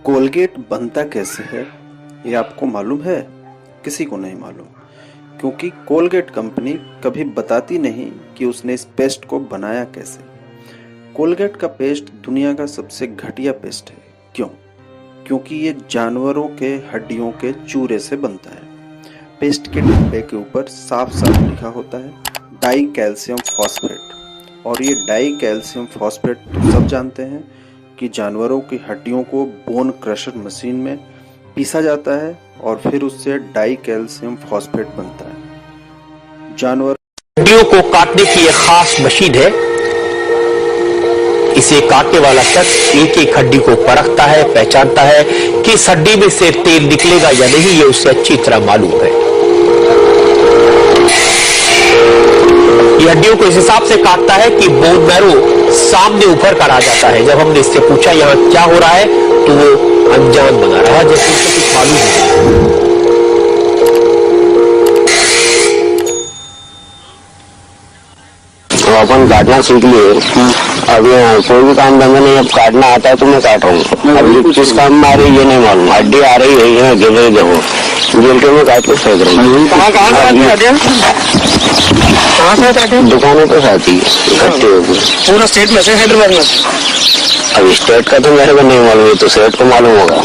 Colgate बनता कैसे है ये आपको मालूम है? किसी को नहीं मालूम, क्योंकि कोलगेट कंपनी कभी बताती नहीं कि उसने इस पेस्ट को बनाया कैसे। कोलगेट का पेस्ट दुनिया का सबसे घटिया पेस्ट है। क्यों? क्योंकि ये जानवरों के हड्डियों के चूरे से बनता है। पेस्ट के डिब्बे के ऊपर साफ साफ लिखा होता है डाई कैल्शियम फॉस्फेट, और ये डाई कैल्शियम फॉस्फेट तो सब जानते हैं कि जानवरों की हड्डियों को बोन क्रशर मशीन में पीसा जाता है और फिर उससे डाई कैल्शियम फॉस्फेट बनता है। जानवर हड्डियों को काटने की एक खास मशीन है। इसे काटने वाला शख्स एक एक हड्डी को परखता है, पहचानता है कि इस हड्डी में से तेल निकलेगा या नहीं, ये उसे अच्छी तरह मालूम है। ये हड्डियों को इस हिसाब से काटता है कि बोन मैरो सामने ऊपर कर आ जाता है। जब हमने इससे पूछा यहाँ क्या हो रहा है तो वो अनजान बना रहा, जैसे उसे कुछ मालूम नहीं। अपन काटना सीख लिए। अब कोई भी काम धंधा नहीं, अब काटना आता है तो मैं काट रहा हूँ। अभी किस काम में आ रही है ये नहीं मालूम। हड्डी आ रही है यहाँ गिर रही है, गिर के मैं काट के फेंक रहा हूँ। दुकानों पे आती है इकट्ठी होगी। पूरा स्टेट में से हैदराबाद में? अब स्टेट का तो मेरे को नहीं मालूम है, तो स्टेट को मालूम होगा।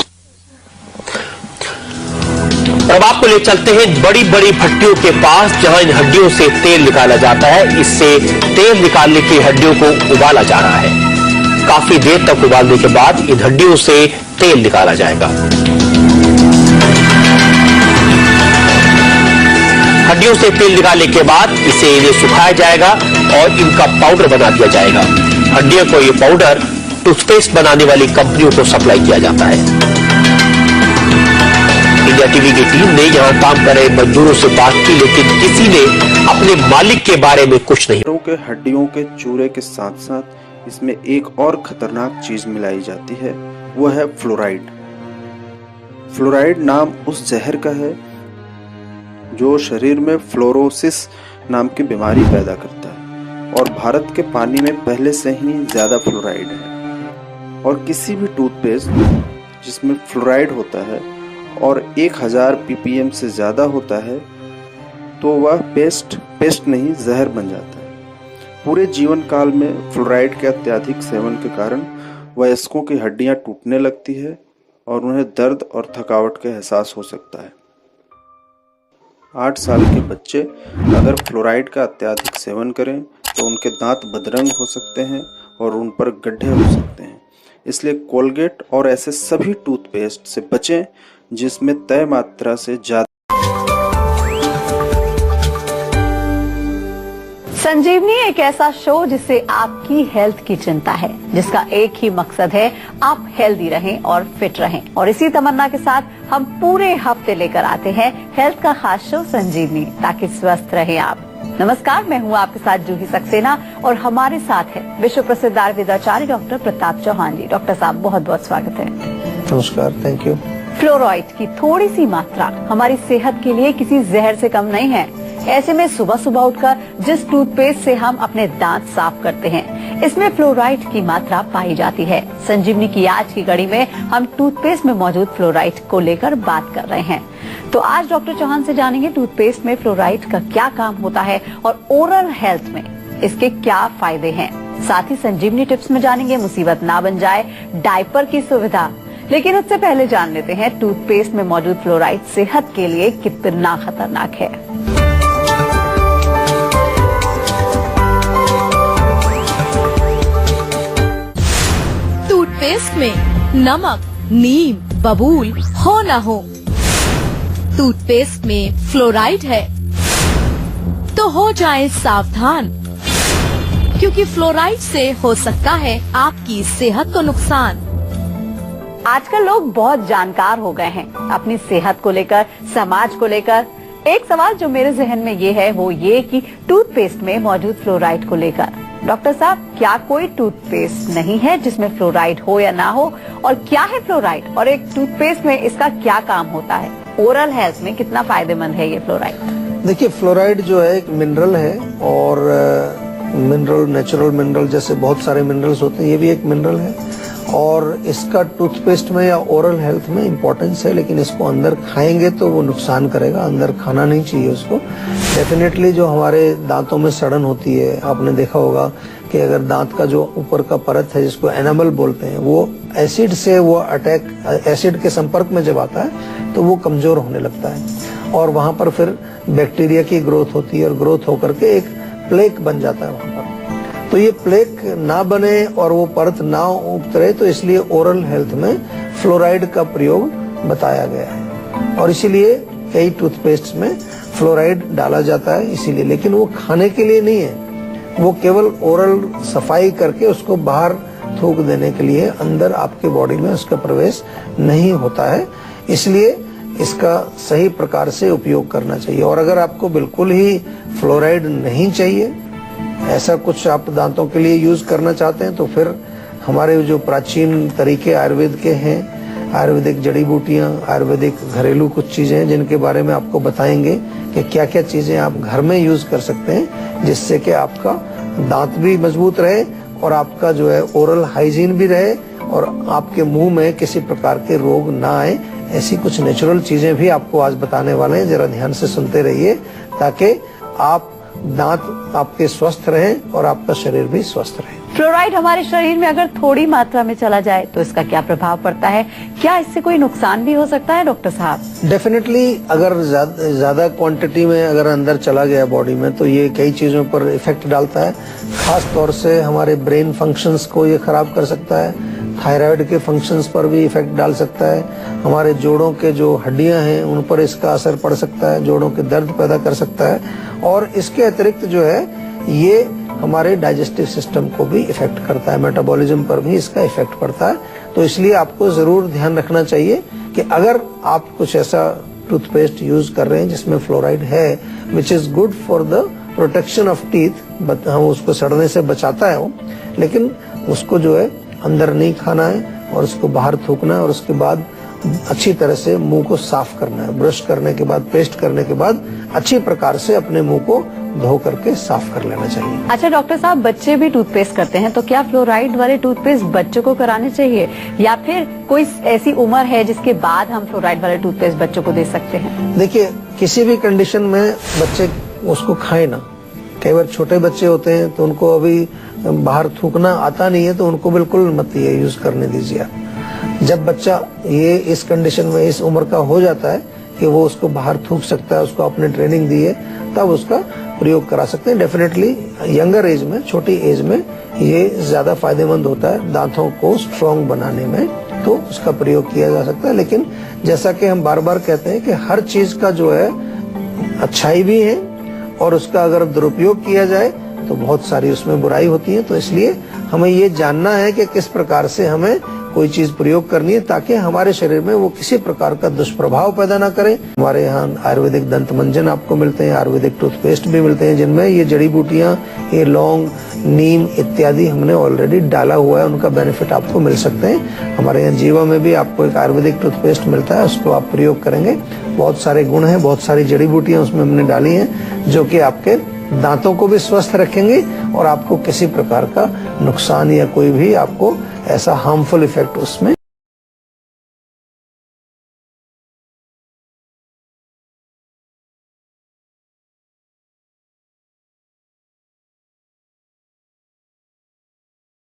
अब आपको ले चलते हैं बड़ी बड़ी भट्टियों के पास, जहां इन हड्डियों से तेल निकाला जाता है। इससे तेल निकालने की हड्डियों को उबाला जा रहा है। काफी देर तक उबालने के बाद इन हड्डियों से तेल निकाला जाएगा। हड्डियों से तेल निकालने के बाद इसे इन्हें सुखाया जाएगा और इनका पाउडर बना दिया जाएगा। हड्डियों को ये पाउडर टूथपेस्ट बनाने वाली कंपनियों को सप्लाई किया जाता है। इंडिया टीवी की टीम ने यहां काम कर रहे मजदूरों से बात की, लेकिन किसी ने अपने मालिक के बारे में कुछ नहीं। के हड्डियों के चूरे के साथ साथ इसमें एक और खतरनाक चीज मिलाई जाती है, वो है फ्लोराइड। फ्लोराइड नाम उस जहर का है जो शरीर में फ्लोरोसिस नाम की बीमारी पैदा करता है, और भारत के पानी में पहले से ही ज्यादा फ्लोराइड है। और किसी भी टूथपेस्ट जिसमें फ्लोराइड होता है और 1000 ppm से ज्यादा होता है तो वह पेस्ट नहीं जहर बन जाता है। पूरे जीवन काल में फ्लोराइड के अत्यधिक सेवन के कारण वयस्कों की हड्डियां टूटने लगती है और उन्हें दर्द और थकावट का एहसास हो सकता है। 8 साल के बच्चे अगर फ्लोराइड का अत्यधिक सेवन करें तो उनके दांत बदरंग हो सकते हैं और उन पर गड्ढे हो सकते हैं। इसलिए कोलगेट और ऐसे सभी टूथपेस्ट से बचें जिसमें तय मात्रा से ज्यादा। संजीवनी एक ऐसा शो जिससे आपकी हेल्थ की चिंता है, जिसका एक ही मकसद है आप हेल्दी रहें और फिट रहें। और इसी तमन्ना के साथ हम पूरे हफ्ते लेकर आते हैं हेल्थ का खास शो संजीवनी, ताकि स्वस्थ रहें आप। नमस्कार, मैं हूं आपके साथ जूही सक्सेना और हमारे साथ है विश्व प्रसिद्ध आयुर्वेदाचार्य डॉक्टर प्रताप चौहान जी। डॉक्टर साहब बहुत बहुत स्वागत है। नमस्कार, थैंक यू। फ्लोराइड की थोड़ी सी मात्रा हमारी सेहत के लिए किसी जहर से कम नहीं है। ऐसे में सुबह सुबह उठकर जिस टूथपेस्ट से हम अपने दांत साफ करते हैं, इसमें फ्लोराइड की मात्रा पाई जाती है। संजीवनी की आज की कड़ी में हम टूथपेस्ट में मौजूद फ्लोराइड को लेकर बात कर रहे हैं। तो आज डॉक्टर चौहान से जानेंगे टूथपेस्ट में फ्लोराइड का क्या काम होता है और ओरल हेल्थ में इसके क्या फायदे हैं। साथ ही संजीवनी टिप्स में जानेंगे मुसीबत ना बन जाए डायपर की सुविधा। लेकिन उससे पहले जान लेते हैं टूथपेस्ट में मौजूद फ्लोराइड सेहत के लिए कितना खतरनाक है। टूथपेस्ट में नमक, नीम, बबूल हो न हो, टूथपेस्ट में फ्लोराइड है तो हो जाएं सावधान, क्योंकि फ्लोराइड से हो सकता है आपकी सेहत को नुकसान। आजकल लोग बहुत जानकार हो गए हैं अपनी सेहत को लेकर, समाज को लेकर। एक सवाल जो मेरे जहन में ये है वो ये कि टूथपेस्ट में मौजूद फ्लोराइड को लेकर, डॉक्टर साहब क्या कोई टूथपेस्ट नहीं है जिसमें फ्लोराइड हो या ना हो, और क्या है फ्लोराइड और एक टूथपेस्ट में इसका क्या काम होता है? ओरल हेल्थ में कितना फायदेमंद है ये फ्लोराइड? देखिए, फ्लोराइड जो है एक मिनरल है, और मिनरल, नेचुरल मिनरल जैसे बहुत सारे मिनरल्स होते हैं, ये भी एक मिनरल है। और इसका टूथपेस्ट में या ओरल हेल्थ में इम्पोर्टेंस है, लेकिन इसको अंदर खाएंगे तो वो नुकसान करेगा, अंदर खाना नहीं चाहिए उसको। डेफिनेटली जो हमारे दांतों में सड़न होती है, आपने देखा होगा कि अगर दांत का जो ऊपर का परत है जिसको एनामल बोलते हैं, वो एसिड से वो एसिड के संपर्क में जब आता है तो वो कमजोर होने लगता है और वहां पर फिर बैक्टीरिया की ग्रोथ होती है और ग्रोथ होकर के एक प्लेक बन जाता है वहां पर। तो ये प्लेक ना बने और वो परत ना उतरे, तो इसलिए ओरल हेल्थ में फ्लोराइड का प्रयोग बताया गया है और इसीलिए कई टूथपेस्ट में फ्लोराइड डाला जाता है इसीलिए, लेकिन वो खाने के लिए नहीं है, वो केवल ओरल सफाई करके उसको बाहर थूक देने के लिए, अंदर आपके बॉडी में उसका प्रवेश नहीं होता है, इसलिए इसका सही प्रकार से उपयोग करना चाहिए। और अगर आपको बिल्कुल ही फ्लोराइड नहीं चाहिए, ऐसा कुछ आप दांतों के लिए यूज करना चाहते हैं, तो फिर हमारे जो प्राचीन तरीके आयुर्वेद के हैं, आयुर्वेदिक जड़ी बूटियां, आयुर्वेदिक घरेलू कुछ चीजें हैं जिनके बारे में आपको बताएंगे कि क्या क्या चीजें आप घर में यूज कर सकते हैं जिससे कि आपका दांत भी मजबूत रहे और आपका जो है ओरल हाइजीन भी रहे और आपके मुंह में किसी प्रकार के रोग ना आए। ऐसी कुछ नेचुरल चीजें भी आपको आज बताने वाले हैं, जरा ध्यान से सुनते रहिए ताकि आप दांत आपके स्वस्थ रहें और आपका शरीर भी स्वस्थ रहे। फ्लोराइड हमारे शरीर में अगर थोड़ी मात्रा में चला जाए तो इसका क्या प्रभाव पड़ता है? क्या इससे कोई नुकसान भी हो सकता है डॉक्टर साहब? डेफिनेटली अगर ज्यादा क्वांटिटी में अगर अंदर चला गया बॉडी में तो ये कई चीजों पर इफेक्ट डालता है। खास तौर से हमारे ब्रेन फंक्शंस को ये खराब कर सकता है, थायराइड के फंक्शंस पर भी इफेक्ट डाल सकता है, हमारे जोड़ों के जो हड्डियां हैं उन पर इसका असर पड़ सकता है, जोड़ों के दर्द पैदा कर सकता है और इसके अतिरिक्त जो है ये हमारे डाइजेस्टिव सिस्टम को भी इफेक्ट करता है, मेटाबॉलिज्म पर भी इसका इफेक्ट पड़ता है। तो इसलिए आपको जरूर ध्यान रखना चाहिए कि अगर आप कुछ ऐसा टूथपेस्ट यूज कर रहे हैं जिसमें फ्लोराइड है, which is good for the protection of teeth, हम उसको सड़ने से बचाता है वो, लेकिन उसको जो है अंदर नहीं खाना है और उसको बाहर थूकना है और उसके बाद अच्छी तरह से मुंह को साफ करना है। ब्रश करने के बाद, पेस्ट करने के बाद अच्छी प्रकार से अपने मुंह को धो करके साफ कर लेना चाहिए। अच्छा डॉक्टर साहब, बच्चे भी टूथपेस्ट करते हैं तो क्या फ्लोराइड वाले टूथपेस्ट बच्चों को कराने चाहिए या फिर कोई ऐसी उम्र है जिसके बाद हम फ्लोराइड वाले टूथपेस्ट बच्चों को दे सकते हैं? देखिए, किसी भी कंडीशन में बच्चे उसको खाए ना। कई बार छोटे बच्चे होते हैं तो उनको अभी बाहर थूकना आता नहीं है तो उनको बिल्कुल मत ये यूज करने दीजिए। जब बच्चा ये इस कंडीशन में इस उम्र का हो जाता है कि वो उसको बाहर थूक सकता है, उसको आपने ट्रेनिंग दी है, तब उसका प्रयोग करा सकते हैं। डेफिनेटली यंगर एज में, छोटी एज में ये ज्यादा फायदेमंद होता है दांतों को स्ट्रॉन्ग बनाने में, तो उसका प्रयोग किया जा सकता है। लेकिन जैसा कि हम बार बार कहते हैं कि हर चीज का जो है अच्छाई भी है और उसका अगर दुरुपयोग किया जाए तो बहुत सारी उसमें बुराई होती है। तो इसलिए हमें ये जानना है कि किस प्रकार से हमें कोई चीज प्रयोग करनी है ताकि हमारे शरीर में वो किसी प्रकार का दुष्प्रभाव पैदा ना करे। हमारे यहाँ आयुर्वेदिक दंत मंजन आपको मिलते हैं, आयुर्वेदिक टूथपेस्ट भी मिलते हैं जिनमें ये जड़ी बूटियां, ये लौंग, नीम इत्यादि हमने ऑलरेडी डाला हुआ है, उनका बेनिफिट आपको मिल सकते हैं। हमारे यहाँ जीवा में भी आपको एक आयुर्वेदिक टूथपेस्ट मिलता है, उसको आप प्रयोग करेंगे। बहुत सारे गुण हैं, बहुत सारी जड़ी बूटियां उसमें हमने डाली हैं जो कि आपके दांतों को भी स्वस्थ रखेंगे और आपको किसी प्रकार का नुकसान या कोई भी आपको ऐसा हार्मफुल इफेक्ट उसमें